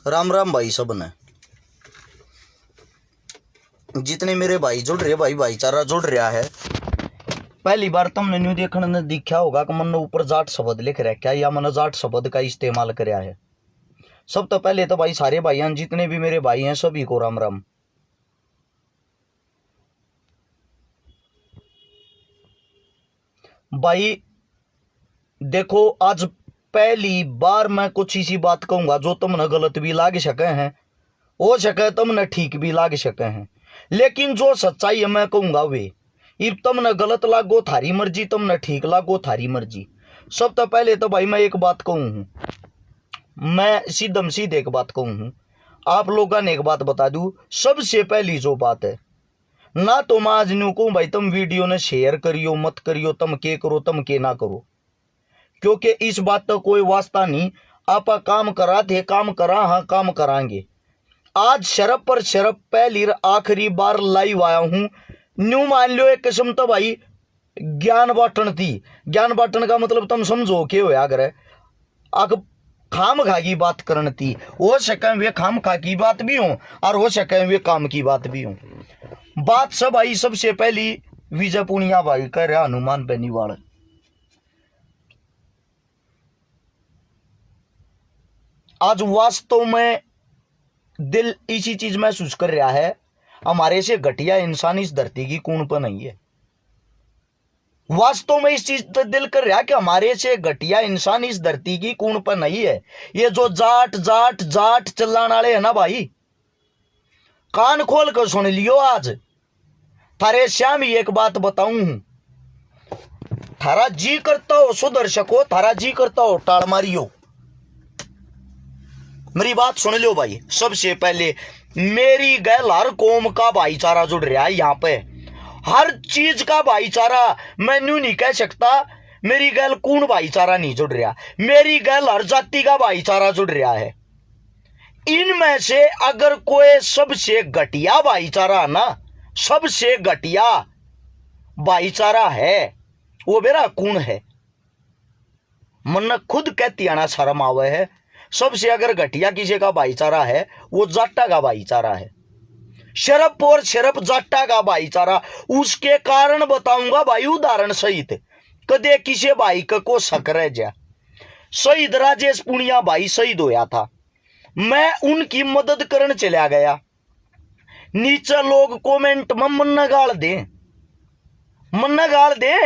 राम राम भाई सब ने, जितने मेरे भाई जुड़ रहे भाई भाईचारा जुड़ रहा है। पहली बार तुमने न्यू देखने ने दिखा होगा कि मन ऊपर जाट शब्द लिख रखा है या मन जाट शब्द का इस्तेमाल कराया है। सब तो पहले तो भाई सारे भाई जितने भी मेरे भाई हैं सभी को राम राम। भाई देखो, आज पहली बार मैं कुछ ऐसी बात कहूंगा जो तुमने गलत भी लाग सके हैं, हो सके तुमने ठीक भी लाग सके हैं, लेकिन जो सच्चाई है मैं कहूंगा वे। इब तुमने गलत लागो थारी मर्जी, तुमने ठीक लागो थारी मर्जी। सब तो पहले तो भाई मैं एक बात कहूं हूं, मैं सीधम सीधे एक बात कहूं हूं, आप लोगों ने एक बात बता दूं। सबसे पहली जो बात है ना, तो मैं आज न्यू कहूं भाई तुम वीडियो ने शेयर करियो मत करियो, तुम के करो तुम के ना करो, क्योंकि इस बात का कोई वास्ता नहीं। आप काम करा थे, काम करा, हाँ काम करांगे। आज शरफ पर शरफ पहली आखिरी बार लाइव आया हूं। न्यू मान लो एक किस्म तो भाई ज्ञान बांटन थी। ज्ञान बांटन का मतलब तुम समझो के हो, अगर आग खाम खा की बात करन थी, हो सके वे खाम खा की बात भी हो और हो सके वे काम की बात भी हो। बात सब आई सबसे पहली विजय पुनिया भाई कह रहा हनुमान बेनीवाल। आज वास्तव में दिल इसी चीज महसूस कर रहा है, हमारे से घटिया इंसान इस धरती की कौन पर नहीं है। वास्तव में इस चीज पर दिल कर रहा है कि हमारे से घटिया इंसान इस धरती की कौन पर नहीं है। ये जो जाट जाट जाट चलाने वाले है ना भाई, कान खोल कर सुन लियो। आज थारे श्याम ही एक बात बताऊं, थारा जी करता हो सुधर सको, थारा जी करता हो टाल मारियो। मेरी बात सुन लो भाई। सबसे पहले मेरी गैल हर कौम का भाईचारा जुड़ रहा है, यहाँ पे हर चीज का भाईचारा। मैं न्यू नहीं कह सकता मेरी गैल कौन भाईचारा नहीं जुड़ रहा, मेरी गैल हर जाति का भाईचारा जुड़ रहा है। इनमें से अगर कोई सबसे घटिया भाईचारा है ना, सबसे घटिया भाईचारा है, वो मेरा कौन है? मन खुद कहती आना शर्म आवे है। सबसे अगर घटिया किसी का भाईचारा है वो जाटा का भाईचारा है। शरफ और शरफ जाटा का भाईचारा। उसके कारण बताऊंगा भाई उदाहरण सहित। कदे किसी भाई को शक रह जा। शहीद राजेश पुनिया भाई शहीद होया था, मैं उनकी मदद करने चला गया। नीचे लोग कमेंट में मन्ना गाल दे, मन्ना गाल दे,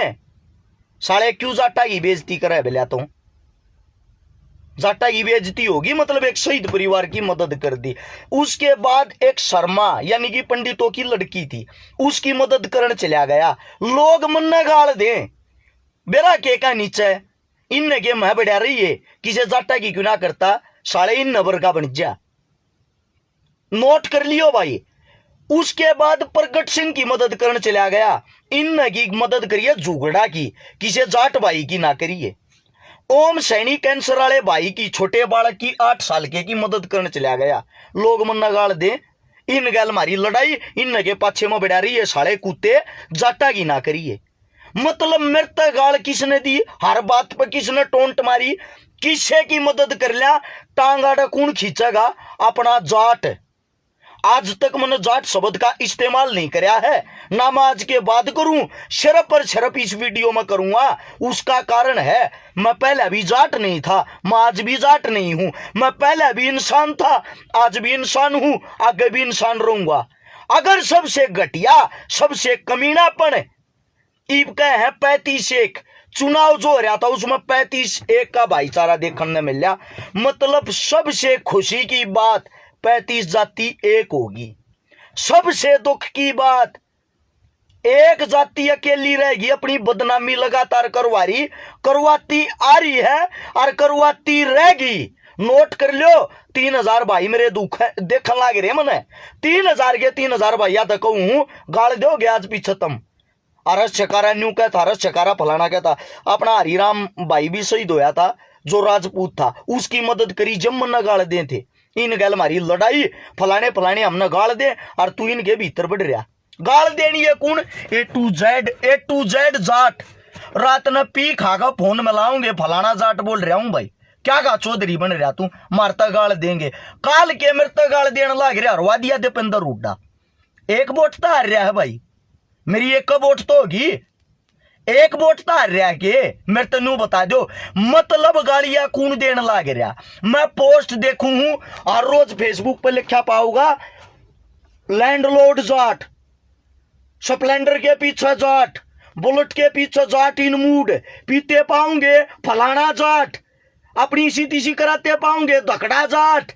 साले क्यों जाटा की बेइज्जती करे बोलिया? तो जाटा की बेइज्जती होगी मतलब एक शहीद परिवार की मदद कर दी। उसके बाद एक शर्मा यानी कि पंडितों की लड़की थी, उसकी मदद करने चला गया। लोग मन्ना गाल दे बेरा के का नीचे इन के मैं बढ़ा रही है, किसे जाटा की क्यों ना करता, साले इन नबर का बन जा। नोट कर लियो भाई। उसके बाद प्रगट सिंह की मदद करने चला गया, इन की मदद करिए जुगड़ा की, किसे जाट भाई की ना करिए। ओम सैनी कैंसर वाले भाई की, छोटे बालक की 8 साल की मदद करने चला गया। लोग मन्ना गाल दे, इन गैल मारी लड़ाई इन के पाछे में बढ़ा रही है, साले कुत्ते जाटा की ना करिए। मतलब मृत गाल किसने दी, हर बात पर किसने टोंट मारी, किसे की मदद कर लिया, टांगाड़ा कौन खींचेगा? अपना जाट। आज तक मैंने जाट शब्द का इस्तेमाल नहीं कराया है, ना मैं आज के बाद करूं। शरफ पर शरफ इस वीडियो में करूंगा। उसका कारण है मैं पहले भी जाट नहीं था, मैं आज भी जाट नहीं हूं। मैं पहले भी इंसान था, आज भी इंसान हूं, आगे भी इंसान रहूंगा। अगर सबसे घटिया सबसे कमीनापन ईब का है 35-1 चुनाव जो हो रहा था, उसमें 35-1 का भाईचारा देखने मिल रहा। मतलब सबसे खुशी की बात 35 जाति एक होगी। सबसे दुख की बात एक जाति अकेली रहेगी, अपनी बदनामी लगातार करवाती आ रही है और करवाती रहेगी। नोट कर लो, 3000 भाई मेरे दुख देखने लग रहे मने। 3000 के 3000 भाई या तो कहूं गाल दोगे आज पीछे तुम। अरस चकारा न्यू कहता, अरस चकारा फलाना कहता। अपना हरिराम भाई भी शहीद होया था जो राजपूत था, उसकी मदद करी जब मन्ना गाल दे थे। इन गैल मारी लड़ाई फलाने फलाने हमने गाल दे और तू इनके भीतर बढ़ रहा। गाल देनी है कौन? ए टू जेड जाट। रात न पी खाकर फोन मिलाऊंगे फलाना जाट बोल रहा हूं भाई, क्या कहा चौधरी बन रहा तू, मारता गाल देंगे। काल के मरता गाल देने लाग रहा, हरवा दिया दीपेंद्र हुड्डा। एक वोट तो हार रहा है भाई, मेरी एक वोट तो होगी, एक वोट तो हार रहा के। मेरे तेनू बता दो मतलब गालियां कौन देने लाग रहा। मैं पोस्ट देखू हूं हर रोज फेसबुक पर लिखा पाऊंगा, लैंडलॉर्ड जाट, स्प्लेंडर के पीछे जाट, बुलेट के पीछे जाट इन मूड, पीते पाऊंगे फलाना जाट, अपनी सी तीसी कराते पाऊंगे धकड़ा जाट।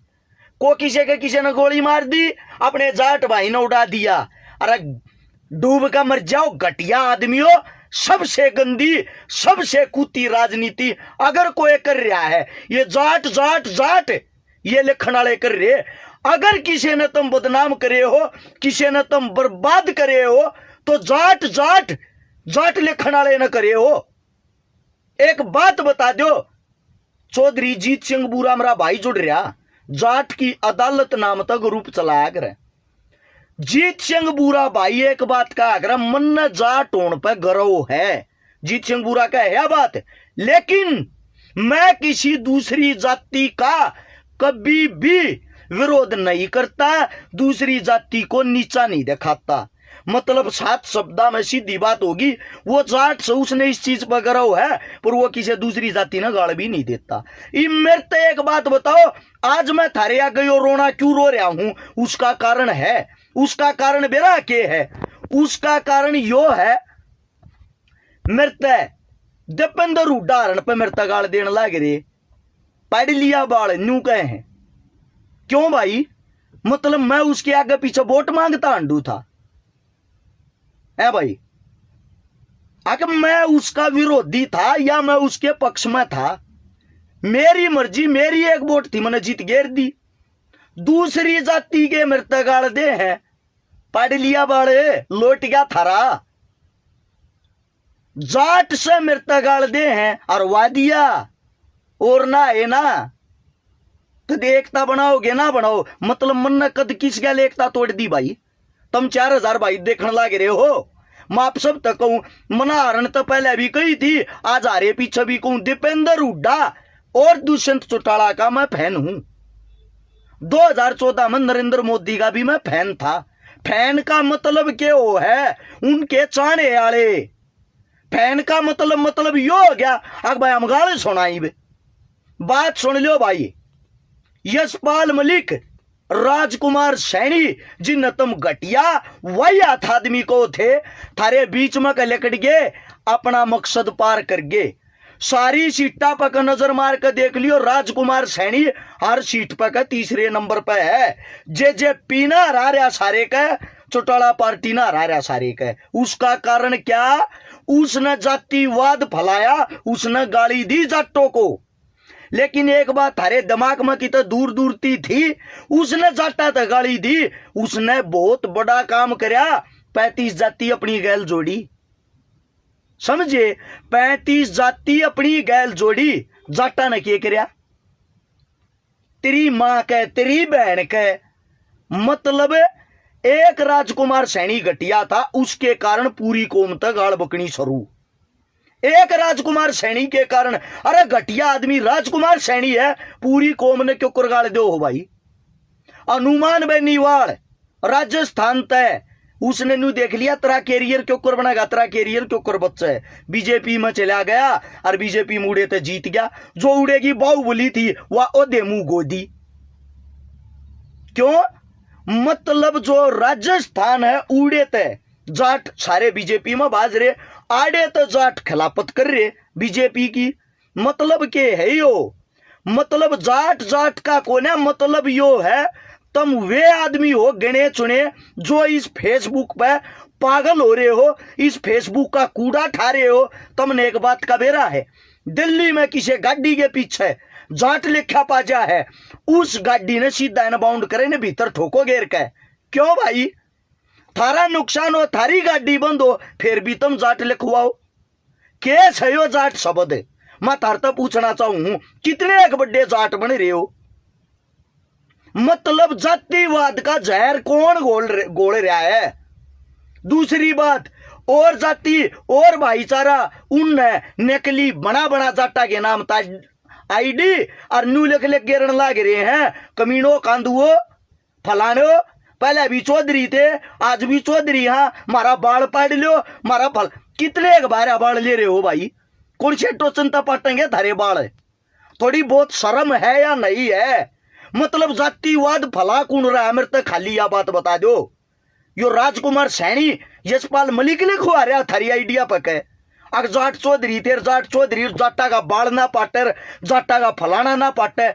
को किसी ने गोली मार दी, अपने जाट भाई ने उड़ा दिया। अरे डूब का मर जाओ घटिया आदमियों। सबसे गंदी सबसे कुत्ती राजनीति अगर कोई कर रहा है ये जाट जाट जाट, ये लिखने वाले कर रहे। अगर किसी ने तुम बदनाम करे हो, किसी ने तुम बर्बाद करे हो, तो जाट जाट जाट लिखने वाले न करे हो। एक बात बता दो, चौधरी जीत सिंह बूरा मेरा भाई जुड़ रहा, जाट की अदालत नाम तक ग्रुप चलाया करे। जीत सिंह बूरा भाई एक बात का अगर मन जाट होने पर गर्व है, जीत सिंह बूरा का है बात, लेकिन मैं किसी दूसरी जाति का कभी भी विरोध नहीं करता, दूसरी जाति को नीचा नहीं दिखाता। मतलब 7 शब्दा में सीधी बात होगी, वो जाट से उसने इस चीज पर गर्व है, पर वो किसी दूसरी जाति ने गाल भी नहीं देता। मेरे तो एक बात बताओ, आज मैं थारे आ गई और रोना क्यों रो रहा हूं, उसका कारण है, उसका कारण मेरा के है, उसका कारण यो है मेरे दीपेंद्र उदाहरण पे मेरे गाल देने लग रहे, पढ़ लिया बाल न्यू कहे हैं। क्यों भाई, मतलब मैं उसके आगे पीछे वोट मांगता अंडू था है भाई, अगर मैं उसका विरोधी था या मैं उसके पक्ष में था, मेरी मर्जी, मेरी एक वोट थी, मैंने जीत गेर दी। दूसरी जाति के मृत गाल दे हैं, पढ़ लिया बाड़े लौट गया थारा, जाट से मृत गाल दे हैं और वादिया और ना है ना, कद एकता बनाओगे ना बनाओ, मतलब मन ने कद किस गैल एकता तोड़ दी भाई। तुम 4000 भाई देखने लग रहे हो, मैं आप सब तक कहूं, मनाहरण तो पहले भी कही थी, आज आ रहे पीछे भी कहूं, दीपेंद्र हुड्डा और दुष्यंत चौटाला का मैं फैन हूं। 2014 में नरेंद्र मोदी का भी मैं फैन था। फैन का मतलब क्या हो है, उनके चाहने वाले। फैन का मतलब यो हो गया, अग भाई हम गाले सुनाई बे, बात सुन लो भाई। यशपाल मलिक, राजकुमार सैनी, जिन तुम घटिया वही हाथ आदमी को थे, थारे बीच में लकड़ गए, अपना मकसद पार कर गए। सारी सीटा पर नजर मार कर देख लियो, राजकुमार सैनी हर सीट पर तीसरे नंबर पर है। जेजेपी ना हरा रहा सारे का, चौटाला पार्टी ना हरा रहा सारे का। उसका कारण क्या, उसने जातिवाद फैलाया, उसने गाली दी जाटों को। लेकिन एक बात थारे दिमाग में की तो दूर दूर थी, उसने जाटा तक गाली दी, उसने बहुत बड़ा काम करया, 35 जाति अपनी गैल जोड़ी, समझे, 35 जाति अपनी गैल जोड़ी। जाटा ने क्या करया, तेरी मां के तेरी बहन के, मतलब एक राजकुमार सैनी घटिया था, उसके कारण पूरी कौम तक गाल बकनी शुरू। एक राजकुमार सैनी के कारण, अरे घटिया आदमी राजकुमार सैनी है, पूरी कौम ने क्यों कर गाल दो हो भाई। हनुमान बेनीवाल राजस्थान तय, उसने नू देख लिया तेरा कैरियर क्यों कर बनेगा, तेरा कैरियर क्यों कर बच्चा है, बीजेपी में चला गया और बीजेपी मुड़े ते जीत गया। जो उड़ेगी बाहुबली थी वह ओदे मुंह गोदी। क्यों, मतलब जो राजस्थान है उड़े ते जाट सारे बीजेपी में बाज रहे, आड़े तो जाट खिलाफत कर रहे बीजेपी की। मतलब के है यो, मतलब जाट जाट का कोने, मतलब यो है तुम वे आदमी हो गिने चुने जो इस फेसबुक पे पागल हो रहे हो, इस फेसबुक का कूड़ा ठा रहे हो। तुमने एक बात का बेरा है, दिल्ली में किसी गाड़ी के पीछे जाट लिखा पाजा है, उस गाड़ी ने सीधा इनबाउंड करे ने भीतर ठोको घेर के। क्यों भाई, थारा नुकसान हो, थारी गाड़ी बंद हो, फिर भी तुम जाट लिखवाओ, केस है यो जाट शब्द। मैं थार तो पूछना चाहूं, कितने एक बड़े जाट बन रहे हो, मतलब जातिवाद का जहर कौन गोल रहा है। दूसरी बात, और जाति और भाईचारा उनने नकली बना बना जाटा के नाम था आईडी और न्यू लिख लिख गिरन लाग रहे हैं कमीनो कांदुओ फलानो। पहले भी चौधरी थे आज भी चौधरी। हाँ मारा बाल पाड़ लो मारा फल कितने एक बार बाल ले रहे हो भाई? कौन से टोचनता पाटेंगे थारे बाल? थोड़ी बहुत शर्म है या नहीं है? मतलब जातिवाद फला कौन रहा है? मेरे तक खाली या बात बता दो। यो राजकुमार सैनी यशपाल मलिक ने खुआ रहा थारी आइडिया पक है। अगर जाट चौधरी थे जाट चौधरी जाटा का बाल ना पाटर जाटा का फलाना ना पाटे।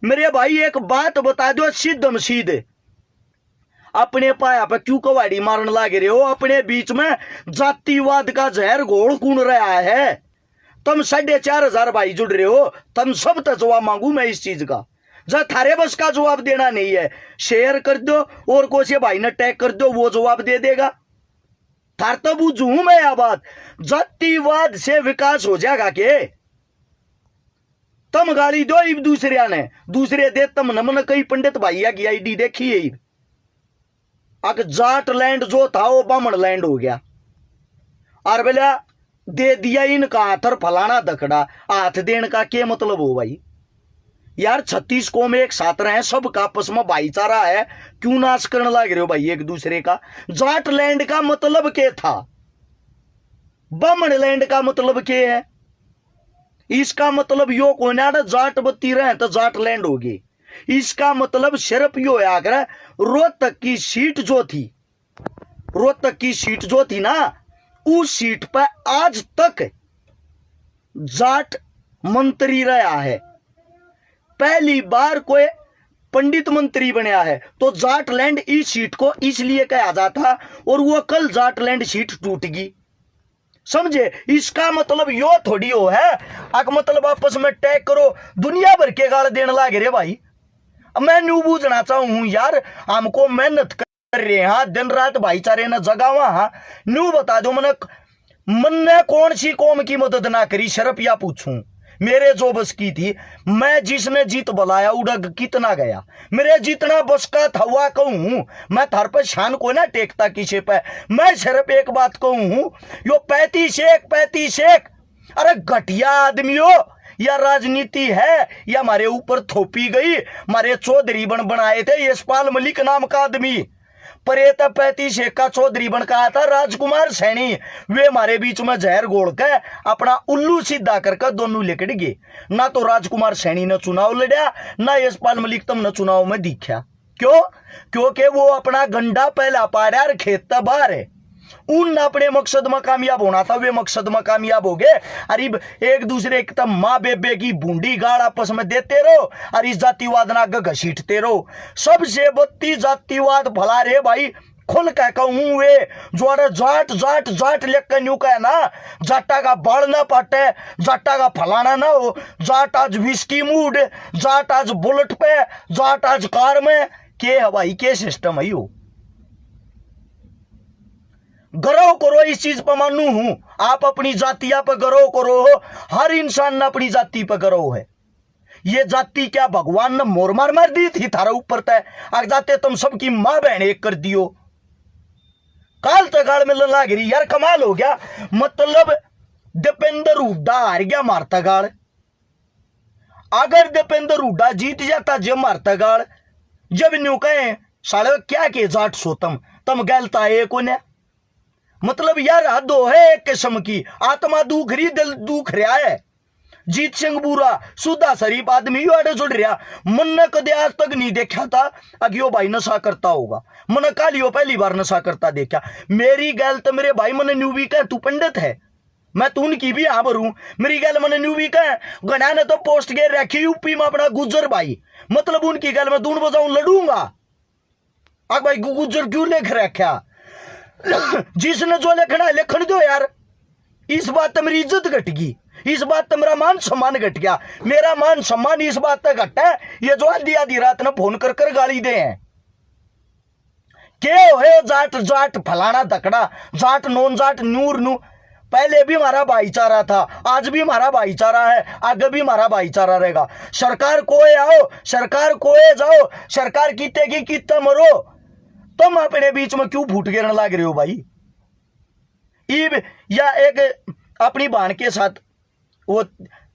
मेरे भाई एक बात बता दो सीधम सीधे अपने पाया पे क्यों कवाड़ी मारने लागे रहे हो? अपने बीच में जातिवाद का जहर घोल कौन रहा है? तुम 4,500 भाई जुड़ रहे हो, तुम सब तक जवाब मांगू मैं इस चीज का। जब थारे बस का जवाब देना नहीं है शेयर कर दो और कोई से भाई ने टैग कर दो वो जवाब दे देगा। थार तो बुझू मैं यह बात जातिवाद से विकास हो जाएगा के? तुम गाली दो इब दूसरे ने दूसरे दे तम नमन कई पंडित भाइया की आईडी देखी है। अग जाट लैंड जो था वो बामण लैंड हो गया और बोला दे दिया इनका हाथ और फलाना दखड़ा। हाथ देने का क्या मतलब हो भाई? यार 36 कौम एक साथ रहे सबका आपस में भाईचारा है, क्यों नाश करने लग रहे हो भाई एक दूसरे का? जाट लैंड का मतलब क्या था? बामण लैंड का मतलब क्या है? इसका मतलब यो कोना जाट बत्ती रहे तो जाट लैंड होगी। इसका मतलब सिर्फ यो आकर रोहतक की सीट जो थी, रोहतक की सीट जो थी ना, उस सीट पर आज तक जाट मंत्री रहा है। पहली बार कोई पंडित मंत्री बनया है तो जाट लैंड इस सीट को इसलिए कहा जाता और वो कल जाट लैंड सीट टूट गई। समझे? इसका मतलब यो थोड़ी हो है अक मतलब आपस में टैग करो दुनिया भर के गाल देने लागे रे भाई। मैं न्यू बूझना चाहूं यार, हमको मेहनत कर रहे हैं दिन रात भाईचारे न जगावा। हाँ न्यू बता दो मन ने कौन सी कौम की मदद ना करी? शरफ या पूछूं मेरे जो बस की थी मैं जिसने जीत बुलाया उड़ग कितना गया। मेरे जितना बस का था हुआ कहूं मैं थार पर शान को ना टेकता किसी पे। मैं सिर्फ एक बात कहूं यो 35 एक अरे घटिया आदमी हो या राजनीति है या हमारे ऊपर थोपी गई। हमारे चौधरी बन बनाए थे यशपाल मलिक नाम का आदमी पर ये तब 35 का चौधरी बन का था राजकुमार सैनी। वे हमारे बीच में जहर घोल के अपना उल्लू सीधा करके दोनों लिकड़ गए। ना तो राजकुमार सैनी ने चुनाव लड़ा ना यशपाल मलिक तुम ने चुनाव में दिखा। क्यों? क्योंकि वो अपना गंडा पहला पा रहा है खेत बाहर है। उन अपने मकसद में कामयाब होना था वे मकसद में कामयाब हो गए। अरे एक दूसरे की तब माँ बेबे की बूंदी गाड़ आपस में देते रहो और इस जातिवाद ना घसीटते रहो। सबसे बत्ती जातिवाद भला रे भाई खुल कह कहूं वे जो जाट जाट जाट लेख कर न्यू कह ना जाटा का बाल ना पाटे जाटा का फलाना ना हो। जाट आज विस्की मूड जाट आज बुलेट पे जाट आज कार में के है भाई के सिस्टम है यो? गर्व करो इस चीज पर मानू हूं आप अपनी जातिया पर गर्व करो। हर इंसान ने अपनी जाति पर गर्व है। ये जाति क्या भगवान ने मोर मार दी थी थारा ऊपर तय आग जाते तुम सबकी मां बहन एक कर दियो। काल तगाड़ मिलने लाग रही यार कमाल हो गया। मतलब दीपेंद्र हुड्डा हार गया मारता गाड़। अगर दीपेंद्र हुड्डा जीत जाता जब मारता गाड़ जब न्यू कहे साले क्या के जाट सो तम गलता है को ने। मतलब यार हद है एक किस्म की आत्मा दुख रही दिल दुख रहा है। जीत सिंह बुरा सुधा शरीफ आदमी आड़े जुड़ रहा मन ने कदे आज तक नहीं देखा था अगियो भाई नशा करता होगा। मन कालियो पहली बार नशा करता देखा। मेरी गल तो मेरे भाई मन न्यू वीक है तू पंडित है मैं तू उनकी भी यहाँ भरू। मेरी गल मन न्यू वीक है गणा ने तो पोस्ट गे रखी यूपी में अपना गुज्जर भाई मतलब उनकी गल में दून बजाऊं लड़ूंगा। अब भाई गुज्जर क्यों लिख रखा? जिसने जो लिखना लिखन दो यार। इस बात तो मेरी इज्जत घट गई, इस बात तो मेरा मान सम्मान घट गया। मेरा मान सम्मान इस बात तक घटा है ये जो आधी आधी रात ने फोन कर कर गाली दे हैं के हो जाट जाट फलाना दकड़ा जाट नॉन जाट नूर नू। पहले भी हमारा भाईचारा था आज भी हमारा भाईचारा है आगे भी हमारा भाईचारा रहेगा। सरकार कोई आओ सरकार कोई जाओ सरकार कीतेगी कितना मरो तुम अपने बीच में क्यों फूट गिरने लग रहे हो भाई? ईब या एक अपनी बहन के साथ वो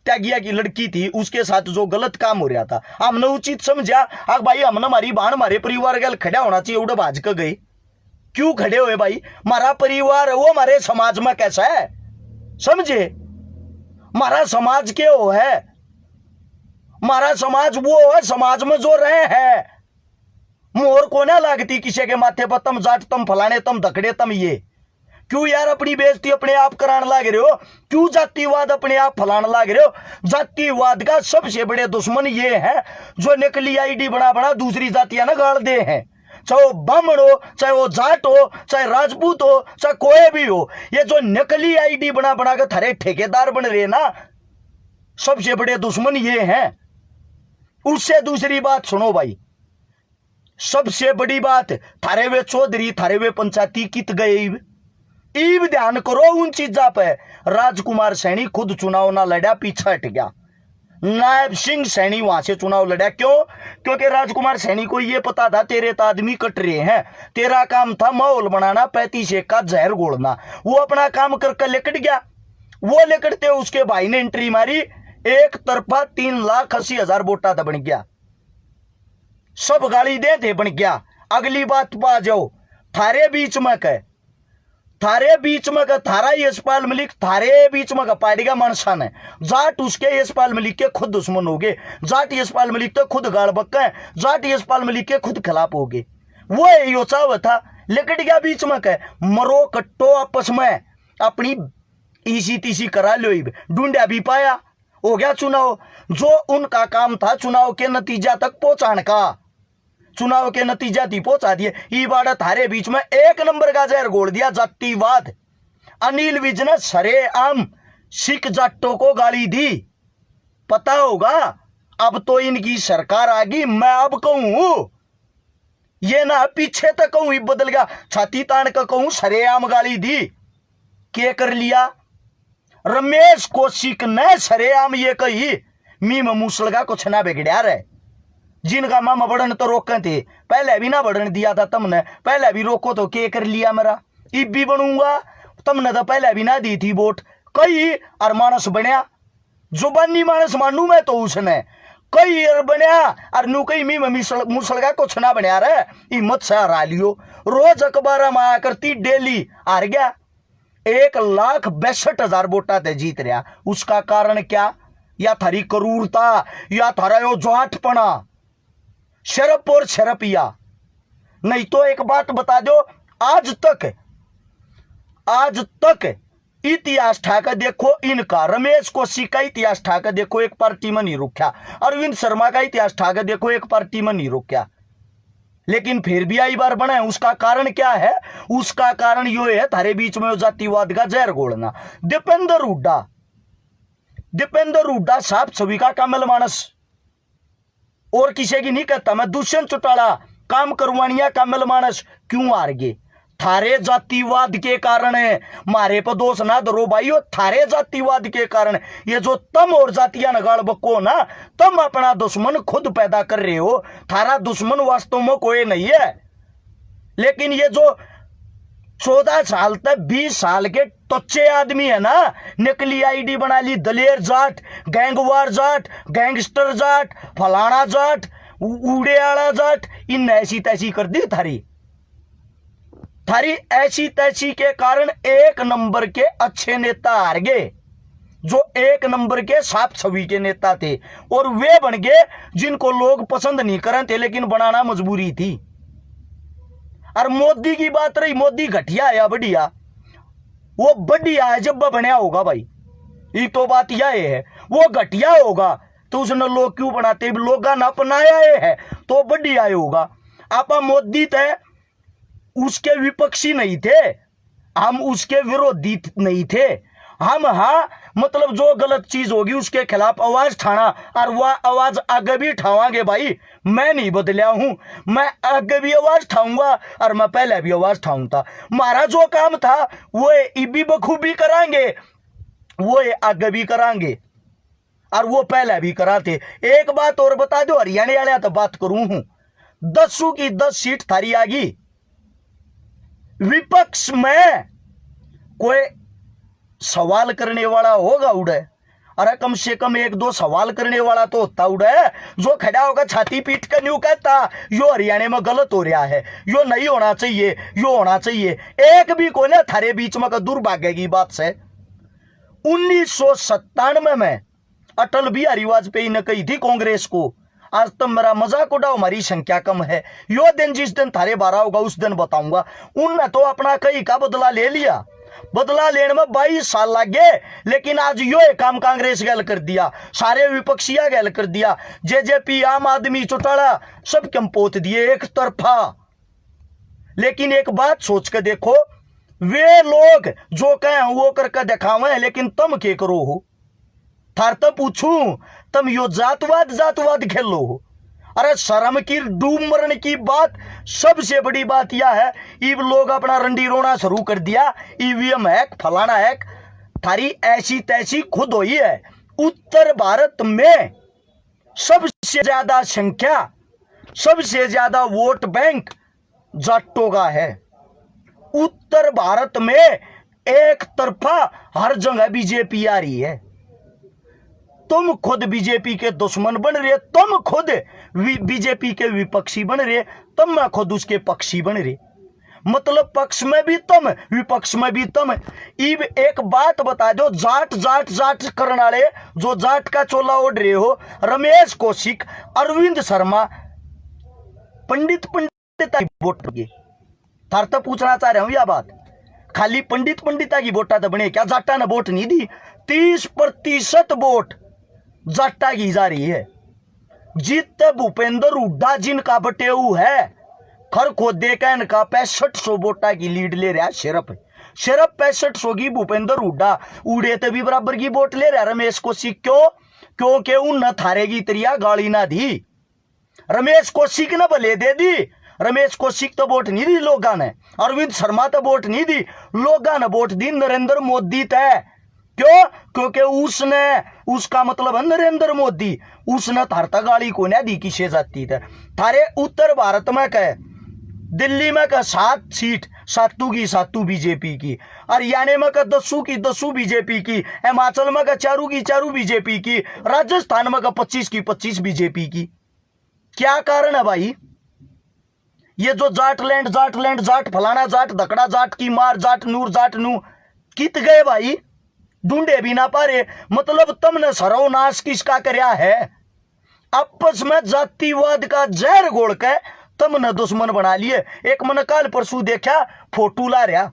त्यागिया की लड़की थी, उसके साथ जो गलत काम हो रहा था, हमने उचित समझा आग भाई हमने हमारी बाण हमारे परिवार के खड़ा होना चाहिए, उड़े भाज के गए। क्यों खड़े हुए भाई? हमारा परिवार वो हमारे समाज में कैसा है समझे, हमारा समाज क्या हो है, हमारा समाज वो है, समाज में जो रहे हैं मोर को ना लागती किसी के माथे पर, तम जाट तम फलाने तम धकड़े तम ये। क्यों यार अपनी बेइज्जती अपने आप कराने लाग रहे हो? क्यों जातिवाद अपने आप फैलाने लाग रहे हो? जातिवाद का सबसे बड़े दुश्मन ये है जो नकली आईडी बना बना दूसरी जातियां ना गाड़ दे हैं, चाहे वो ब्राह्मण हो, चाहे वो जाट हो, चाहे राजपूत हो, चाहे कोई भी हो। ये जो नकली आईडी बना बना के थारे ठेकेदार बन रहे ना, सबसे बड़े दुश्मन ये हैं। उससे दूसरी बात सुनो भाई, सबसे बड़ी बात, थारे वे चौधरी थारे वे पंचायती कित गए ईब ध्यान करो उन चीजा पे। राजकुमार सैनी खुद चुनाव ना लड़ा, पीछे हट गया। नायब सिंह सैनी वहां से चुनाव लड़ा, क्यों? क्योंकि राजकुमार सैनी को यह पता था तेरे तो आदमी कट रहे हैं, तेरा काम था माहौल बनाना, 35 का जहर घोलना। वो अपना काम करके लेकट गया। वो लेकटते उसके भाई ने एंट्री मारी, एक तरफा 3,80,000 वोटा था बन गया। सब गाली दे थे बन गया। अगली बात पा जाओ, थारे बीच में कह, थारे बीच में का थारा यशपाल मलिक, थारे बीच में का पाड़ेगा मानसा ने जाट उसके यशपाल मलिक के खुद दुश्मन हो गए। जाट यशपाल मलिक तो खुद गाड़ बक्का है, जाट यशपाल मलिक के खुद खिलाफ हो गए। वो योचाव था लेकट गया बीच में कह, मरो कट्टो आपस में अपनी इसी तीसी करा लो, ढूंढा भी पाया, हो गया चुनाव। जो उनका काम था चुनाव के नतीजा तक पहुंचाने का, चुनाव के नतीजा थी पहुंचा दिए। ये बाड़ा थारे बीच में एक नंबर का जहर घोल दिया, जातिवाद। अनिल विज ने सरे आम सिख जाटों को गाली दी, पता होगा अब तो इनकी सरकार आ गई। मैं अब कहूं ये ना पीछे तक कहूं, बदल गया, छाती तान का कहूं सरेआम गाली दी। क्या कर लिया? रमेश कौशिक ने सरेआम ये कही, मीम मूसलगा कुछ ना बिगड़या रहे, जिनका मामा बढ़न तो रोके थे, पहले भी ना बढ़न दिया था तुमने, पहले भी रोको तो क्या कर लिया मेरा, इब भी बनूंगा, तुमने तो पहले भी ना दी थी वोट। कई और मानस बनया, जुबानी मानस मानू मैं तो उसने कई और बनया और नू कई मी मुसलगा कुछ ना बनया रे, हिम्मत से हरा लियो। रोज अखबार में आया करती डेली, हार गया। 1,62,000 वोटा ते जीत रहा। उसका कारण क्या? या थारी क्रूरता, या थारा यो जाटपना, शरप और शरपिया। नहीं तो एक बात बता दो, आज तक इतिहास ठाकर देखो इनका, रमेश कौशिक का इतिहास ठाकर देखो एक पार्टी में नहीं रुका, अरविंद शर्मा का इतिहास ठाकर देखो एक पार्टी में नहीं रुका, लेकिन फिर भी आई बार बने। उसका कारण क्या है? उसका कारण यो है थारे बीच में जातिवाद का जहर घोलना। दीपेंद्र हुड्डा साहब छवि का कमल मानस, और किसी की नहीं कहता मैं। दुष्यंत चौटाला काम करवानिया कमल मानस, क्यों हार गए? थारे जातिवाद के कारण है। मारे पर दोष ना धरो भाई, थारे जातिवाद के कारण। ये जो तम और जातियां नगाड़ बको ना, तुम अपना दुश्मन खुद पैदा कर रहे हो। थारा दुश्मन वास्तव में कोई नहीं है, लेकिन ये जो 14 साल तक 20 साल के टच्चे आदमी है ना, नकली आईडी बना ली, दलेर जाट, गैंगवार जाट, गैंगस्टर जाट, फलाना जाट, उड़े आला जाट, इन ऐसी तैसी कर दी। थारी ऐसी तैसी के कारण एक नंबर के अच्छे नेता हार गए, जो एक नंबर के साफ छवि के नेता थे, और वे बन गए जिनको लोग पसंद नहीं कर थे, लेकिन बनाना मजबूरी थी। और मोदी की बात रही, मोदी घटिया है या बढ़िया? वो बढ़िया है जब बनया होगा भाई, ये तो बात यह है। वो घटिया होगा तो उसने लोग क्यों बनाते? लोग ना अपनाया है तो बढ़िया होगा। आपा मोदी थे, उसके विपक्षी नहीं थे, हम उसके विरोधी नहीं थे। हम हाँ मतलब जो गलत चीज होगी उसके खिलाफ आवाज ठाना, और वह आवाज आगे भी ठावांगे भाई। मैं नहीं बदलिया हूं, मैं आगे भी आवाज ठाऊंगा और मैं पहले भी आवाज ठाऊंगा। हमारा जो काम था वो इबी बखूबी करांगे, वो आगे भी करांगे, और वो पहले भी कराते। एक बात और बता दो, हरियाणा वाले तो बात करूं हूं, 10 की 10 सीट थारी आ गई। विपक्ष में कोई सवाल करने वाला होगा उड़े, अरे कम से कम एक दो सवाल करने वाला तो होता उड़े, जो खड़ा होगा छाती पीट कर न्यू कहता यो हरियाणा में गलत हो रहा है, यो नहीं होना चाहिए, यो होना चाहिए। एक भी को ना थारे बीच में दुर्भाग्य की बात से 1997 में अटल बिहारी वाजपेयी ने कही थी कांग्रेस को, आज तुम मेरा मजाक उड़ाओ, हमारी संख्या कम है, यो दिन जिस दिन थारे 12 होगा उस दिन बताऊंगा। उनने तो अपना कई का बदला ले लिया, बदला लेने में 22 साल लग गए, लेकिन आज यो एक काम कांग्रेस गैल कर दिया, सारे विपक्षिया गैल कर दिया, जेजेपी आम आदमी चौटाला सब कम पोत दिए एक तरफा। लेकिन एक बात सोच के देखो, वे लोग जो कहें वो करके दिखावे, लेकिन तुम के करो हो? थार तो पूछूं, तुम यो जातवाद खेलो हो? अरे शर्म की डूब मरने की बात। सबसे बड़ी बात यह है, इब लोग अपना रंडी रोना शुरू कर दिया, ईवीएम हैक फलाना हैक, थारी ऐसी तैसी खुद हुई है। उत्तर भारत में सबसे ज्यादा संख्या, सबसे ज्यादा वोट बैंक जाटों का है। उत्तर भारत में एक तरफा हर जगह बीजेपी आ रही है। तुम खुद बीजेपी के दुश्मन बन रहे, तुम खुद बीजेपी के विपक्षी बन रहे, तुम मैं खुद उसके पक्षी बन रहे। मतलब पक्ष में भी तुम, विपक्ष में भी तुम। इब एक बात बता दो, जाट जाट जाट करने वाले जो जाट का चोला ओढ़ रहे हो, रमेश कौशिक, अरविंद शर्मा, पंडित वोट थार तो पूछना चाह रहा हूं यह बात, खाली पंडिता की वोटा तो बने क्या? जाटा ने वोट नहीं दी, 30% वोट जाटा की जा रही है। जीत भूपेंद्र हुड्डा जिनका बटेऊ है, खर खोदे का इनका 6500 वोटा की लीड ले रहा है। सिर्फ 6500 की भूपेंद्र हुड्डा उड़े तो भी बराबर की वोट ले रहा रमेश कौशिक। क्यों? क्योंकि उन न थारे की तरिया गाली ना दी, रमेश कौशिक ने भले दे दी। रमेश कौशिक तो वोट नहीं दी लोगों ने, अरविंद शर्मा तो वोट नहीं दी, लोगों ने वोट दी नरेंद्र मोदी तय। क्यों? क्योंकि उसने, उसका मतलब है नरेंद्र मोदी, उसने थारता गाली को ना दी किसे जाती थे। थारे उत्तर भारत में कह, दिल्ली में कह 7 सीट, 7 बीजेपी की, हरियाणा में कह 10 बीजेपी की, हिमाचल में कह 4 बीजेपी की, राजस्थान में कह 25 बीजेपी की। क्या कारण है भाई? ये जो जाटलैंड जाट फलाना जाट धकड़ा जाट की मार, जाट नू कित गए भाई? ढूंढे भी ना पा रहे। मतलब तुमने सर्वनाश किसका करया है? आपस में जातिवाद का जहर घोल के तुमने दुश्मन बना लिए। एक मन काल परसों देखा, फोटो ला रहा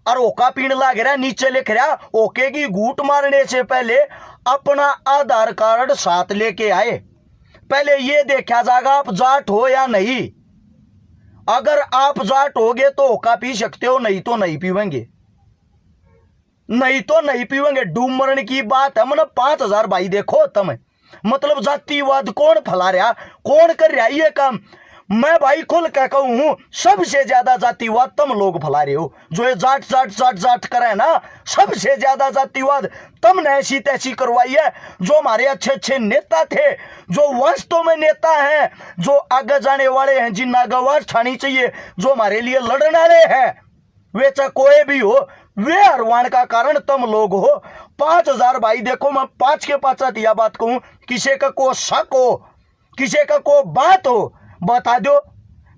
और ओका पीण लाग रहा, नीचे लिख रहा ओके की घूट मारने से पहले अपना आधार कार्ड साथ लेके आए। पहले ये देखा जाएगा आप जाट हो या नहीं। अगर आप जाट होगे तो ओका पी सकते हो, नहीं तो नहीं पीवेंगे, नहीं तो नहीं पीवेंगे। डूब मरण की बात है। मतलब 5000 भाई देखो तुम, मतलब जातिवाद कौन फैला रहा, कौन कर रहा ये काम? मैं भाई खुल के कहूं, सबसे ज्यादा जातिवाद तुम लोग फैला रहे हो। जो ये जाट करे ना, सबसे ज्यादा जातिवाद तुमने ऐसी तैसी करवाई है। जो हमारे अच्छे नेता थे, जो वास्तव में नेता हैं, जो आगे जाने वाले हैं, जिन आवाज उठानी चाहिए, जो हमारे लिए लड़ने वाले हैं, वे चाहे कोई भी हो, वे हरवाण का कारण तुम लोग हो। 5000 भाई देखो, मैं 5 के 5 यह बात कहूं, किसी का को शक हो, किसी का को बात हो, बता दो।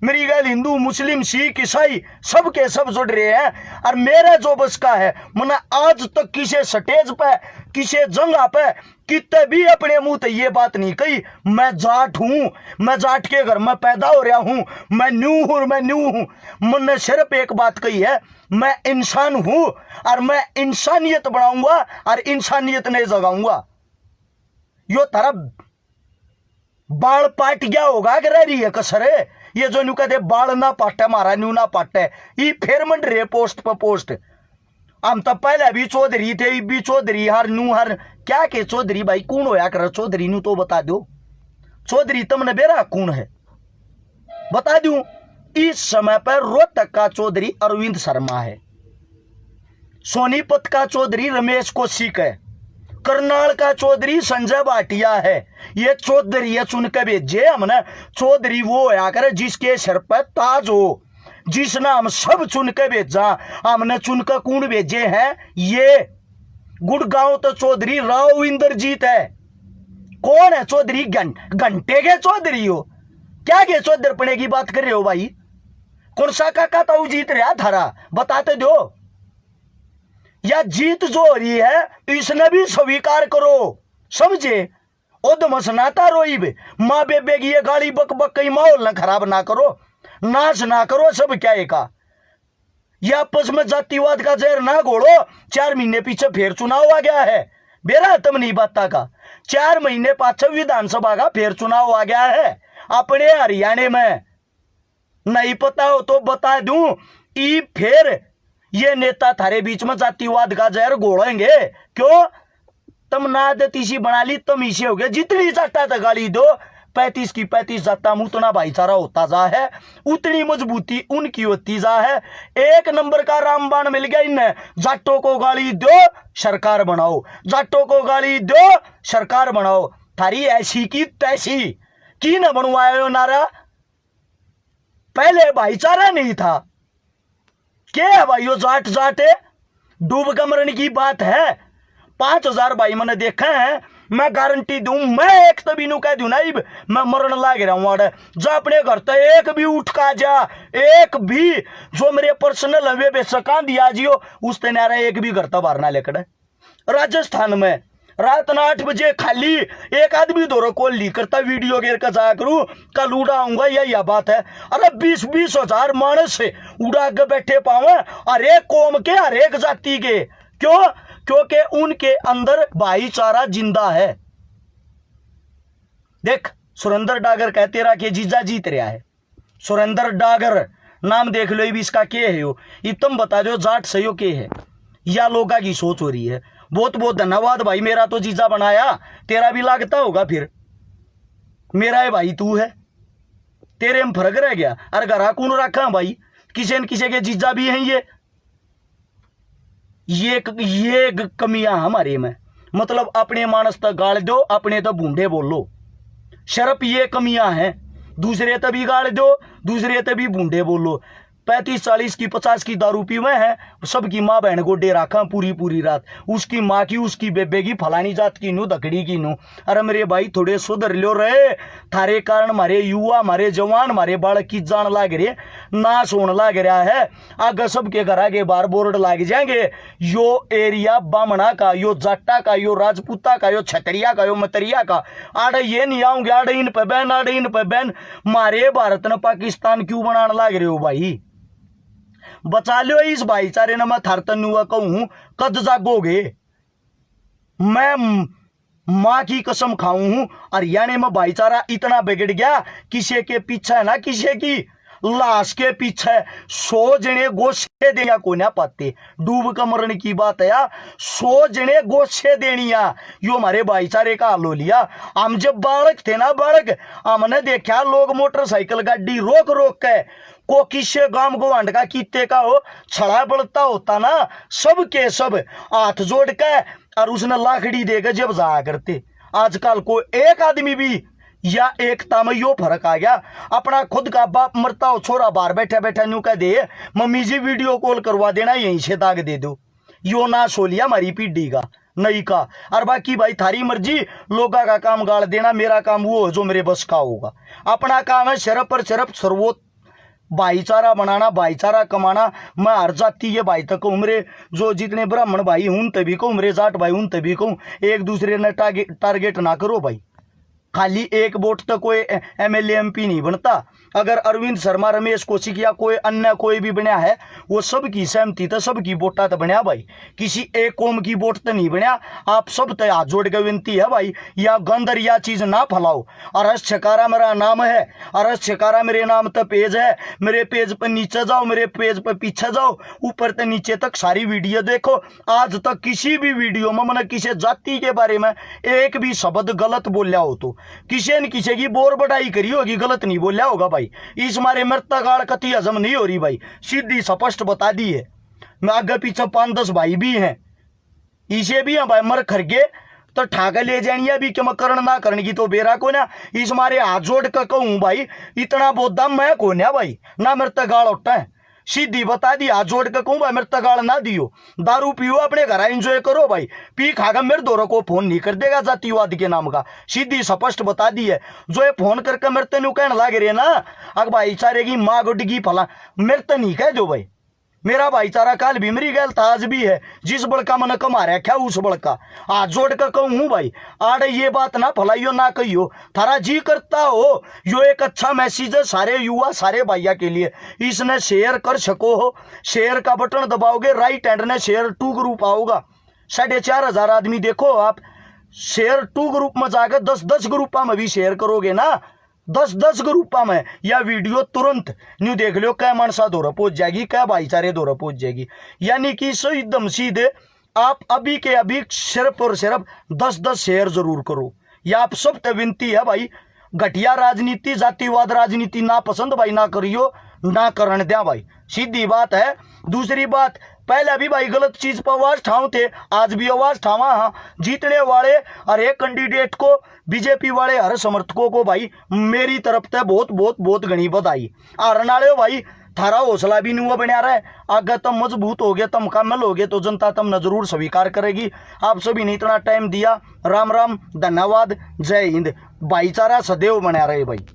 मेरी गल हिंदू मुस्लिम सिख ईसाई सबके सब जुड़ रहे हैं। और मेरा जो बस का है, मैंने आज तक किसी स्टेज पे, किसी जगह पे कितने भी अपने मुंह से ये बात नहीं कही मैं जाट हूं, मैं जाट के घर में पैदा हो रहा हूं, मैं न्यू हूं। मैंने सिर्फ एक बात कही है, मैं इंसान हूं और मैं इंसानियत बढ़ाऊंगा और इंसानियत नहीं जगाऊंगा। यो तारा बाल पाट गया होगा अगर रही है कसरे, ये जो न्यू कहते बाल ना पाटे मारा न्यू ना पाटे, ये फिर मंड रहे पोस्ट पर पोस्ट। हम तो पहले भी चौधरी थे, भी चौधरी हर नू हर क्या के चौधरी भाई कौन होया कर चौधरी नू तो बता दो। चौधरी तुमने बेरा कौन है बता दूं। इस समय पर रोहतक का चौधरी अरविंद शर्मा है, सोनीपत का चौधरी रमेश कौशिक है, करनाल का चौधरी संजय भाटिया है। ये चौधरी है चुन के भेजे हमने। चौधरी वो होया करे जिसके सिर पर ताज हो, जिसने हम सब चुन के भेजा। हमने चुन के कौन भेजे हैं? ये गुड़गांव तो चौधरी राव इंद्रजीत है। कौन है चौधरी? घंटे के चौधरी हो क्या? के चौधरपने की बात कर रहे हो भाई? कौन सा काका ताऊ जीत रहा थारा? बताते दो। या जीत जो हो रही है इसने भी स्वीकार करो, समझे? ओदमसनाता रोइब माँ बेबे की ये गाली बक बक कहीं माहौल ना खराब ना करो, नाच ना करो सब क्या का। या आपस में जातिवाद का जहर ना घोड़ो। 4 महीने पीछे फिर चुनाव आ गया है, बेरा तुम नहीं बाता का। 4 महीने पाछे विधानसभा का फिर चुनाव आ गया है अपने हरियाणा में। नहीं पता हो तो बता दूं, ई फिर ये नेता थारे बीच में जातिवाद का जहर घोड़ेंगे। क्यों? तुम ना तीसी बना ली, तुम इसे हो गए। जितनी जाता था गाली दो, 35 की 35 जाता मुंह उतना भाईचारा होता जा है, उतनी मजबूती उनकी होती जा है। 1 नंबर का रामबाण मिल गया इन्हें। जाटों को गाली दो सरकार बनाओ, जाटों को गाली दो सरकार बनाओ। थारी ऐसी की तैसी की न बनवायो नारा। पहले भाईचारा नहीं था। क्या है भाई? यो जाट जाट है, डूब कमरन की बात है। 5000 भाई मैंने देखा है। मैं गारंटी दूं, मैं एक तभी नु कह दूं ना, मैं मरण लाग रहा हूं आड़े। जा अपने घर तो एक भी उठ का जा, एक भी जो मेरे पर्सनल हवे बेसका दिया जियो उस तेनारा एक भी घर तो बाहर ना लेकर। राजस्थान में रात 8 बजे खाली एक आदमी दोरो कॉल ली करता, वीडियो गेर का जा करूं कल उड़ाऊंगा, यही बात है। अरे 20-20 हजार मानस से उड़ा के बैठे पावे, हर एक कौम के हर एक जाति के। क्यों? क्योंकि उनके अंदर भाईचारा जिंदा है। देख सुरेंद्र डागर कहते रहा कि जीजा जीत रहा है। सुरेंद्र डागर नाम देख लो, इसका क्या है? ये तुम बता दो जाट सही के है या लोगा की सोच हो रही है? बहुत बहुत धन्यवाद भाई, मेरा तो जीजा बनाया, तेरा भी लागता होगा फिर। मेरा है भाई, तू है, तेरे में फर्क रह गया। अरे घरा कौन रखा भाई? किसी न किसी के जीजा भी हैं। ये कमियां हमारे में, मतलब अपने मानस तक गाड़ दो, अपने तो बूंढे बोलो। शर्फ ये कमियां हैं। दूसरे तभी गाड़ दो, दूसरे तभी बूंढे बोलो। 35-40 की 50 की दारू पी हुए हैं, सबकी माँ बहन को डे रखा पूरी पूरी रात। उसकी माँ की, उसकी बेबे की, फलानी जात की नू, दकड़ी की नू। अरे मेरे भाई थोड़े सुधर लो रहे। थारे कारण हमारे युवा, हमारे जवान, हमारे बालक की जान लाग रही, नाश होने लग रहा है। आगे सबके घर आगे बार बोर्ड लाग जाएंगे, यो एरिया बामणा का, यो जाटा का, यो राजपूता का, यो छतरिया का, यो मतरिया का। आड़े ये नहीं आऊंगे, आड़े इन पे बैन, आड़े इन पे बैन। मारे भारत ने पाकिस्तान क्यों बनाने लग रहे हो भाई? बचा लो इस भाईचारे ने। मैं थारतन हुआ कहूं कद जागोगे। मैं मां की कसम खाऊं हूं, हरियाणा में भाईचारा इतना बिगड़ गया, किसी के पीछे है ना, किसी की लाश के पीछे 100 जने गोशे देनिया को ना पाते। डूब का मरण की बात है यार, 100 जने गोशे देनिया, यो हमारे भाईचारे का हाल हो लिया। हम जब बालक थे ना, बालक, हमने देखा लोग मोटरसाइकिल गाड़ी रोक रोक के को किसे गांव गोवांड का कीते का हो छड़ा बढ़ता होता ना, सब के सब हाथ जोड़ के और उसने लाखड़ी देकर जब जाया करते। आजकल को एक आदमी भी या एकता में यो फर्क आ गया। अपना खुद का बाप मरता हो, छोरा बाहर बैठा बैठा न्यू कह दे मम्मी जी वीडियो कॉल करवा देना, यहीं से दाग दे दो। यो ना सो लिया हमारी पीढ़ी का नहीं का। और बाकी भाई थारी मर्जी, लोगा का काम गाड़ देना, मेरा काम वो जो मेरे बस का होगा। अपना काम है शरफ पर शरफ सर्वोत्तम भाईचारा बनाना, भाईचारा कमाना। मैं हर जाति के भाई तक उम्रे, जो जितने ब्राह्मण भाई हूं तभी को उम्रे, जाट भाई हूं तभी को। एक दूसरे ने टारगेट ना करो भाई। खाली एक वोट तो कोई एमएलए एमपी नहीं बनता। अगर अरविंद शर्मा, रमेश कौशिक या कोई अन्य कोई भी बना है, वो सबकी सहमति तो सबकी वोटा तो बनया भाई, किसी एक कौम की वोट तो नहीं बनया। आप सब तो हाथ जोड़ के विनती है भाई, या गंदर या चीज ना फैलाओ। अरस छकारा मेरा नाम है, अरस छकारा मेरे नाम तो पेज है। मेरे पेज पर नीचे जाओ, मेरे पेज पर पीछे जाओ, ऊपर से नीचे तक सारी वीडियो देखो। आज तक किसी भी वीडियो में मैंने किसी जाति के बारे में एक भी शब्द गलत बोलिया हो तो किसी न किसी की बोर बढ़ाई करी होगी, गलत नहीं बोलिया होगा भाई। इस मारे मृतगाड़ कति हजम नहीं हो रही भाई, सीधी स्पष्ट बता दी है। मैं आगे पीछे 5-10 भाई भी हैं, इसे भी हैं भाई मर खरगे तो ठाका ले जानिया भी कि मैं करण ना करने की तो बेरा को ना। इस मारे हाथ जोड़ कर कहूं भाई, इतना बोधा मैं को ना भाई, ना मृतगाड़ उठा है सीधी बता दी, हाथ जोड़ के कहूं भाई मेरे तगाड़ ना दियो, दारू पियो अपने घर एंजॉय करो भाई, पी खागा मेरे दोनों को फोन नहीं कर देगा जातिवाद के नाम का। सीधी स्पष्ट बता दी है। जो ये फोन करके मेरे तेन कहने लग रहे ना अग भाईचारे की माँ गुडगी फला, मेरे तो नहीं कह जो भाई, मेरा भाईचारा काल भी मरी गया था, आज भी है। जिस बड़का मन कमा रखा उस बड़का हाथ जोड़ कर कहूँ भाई आड़े ये बात ना फलाइयो ना कहियो, थारा जी करता हो यो एक अच्छा मैसेज है सारे युवा सारे भाइया के लिए, इसने शेयर कर सको हो। शेयर का बटन दबाओगे राइट हैंड ने शेयर टू ग्रुप आओगा, 4,500 आदमी देखो आप, शेयर टू ग्रुप में जाकर 10-10 ग्रुपा में भी शेयर करोगे ना, 10-10 ग्रुपा में, या वीडियो तुरंत न्यू देख लो क्या मानसा दौरा पहुंच जाएगी, क्या भाईचारे दौरा पहुंच जाएगी। यानी कि एकदम सीधे आप अभी के अभी सिर्फ और सिर्फ 10-10 शेयर जरूर करो। या आप सबसे विनती है भाई, घटिया राजनीति जातिवाद राजनीति ना पसंद भाई ना करियो, ना करण दिया भाई, सीधी बात है। दूसरी बात, पहले भी भाई गलत चीज पर आवाज ठाव थे, आज भी आवाज ठावा। हाँ, जीतने वाले हर एक कैंडिडेट को, बीजेपी वाले हर समर्थकों को भाई मेरी तरफ से बहुत बहुत बहुत घनी बधाई। हारने वाले भाई थारा हौसला भी नहीं हुआ बना रहा है, अगर तुम मजबूत हो गए तुम मुकम्मल हो गए तो जनता तुम जरूर स्वीकार करेगी। आप सभी ने इतना टाइम दिया, राम राम, धन्यवाद, जय हिंद, भाईचारा सदैव बना रहे भाई।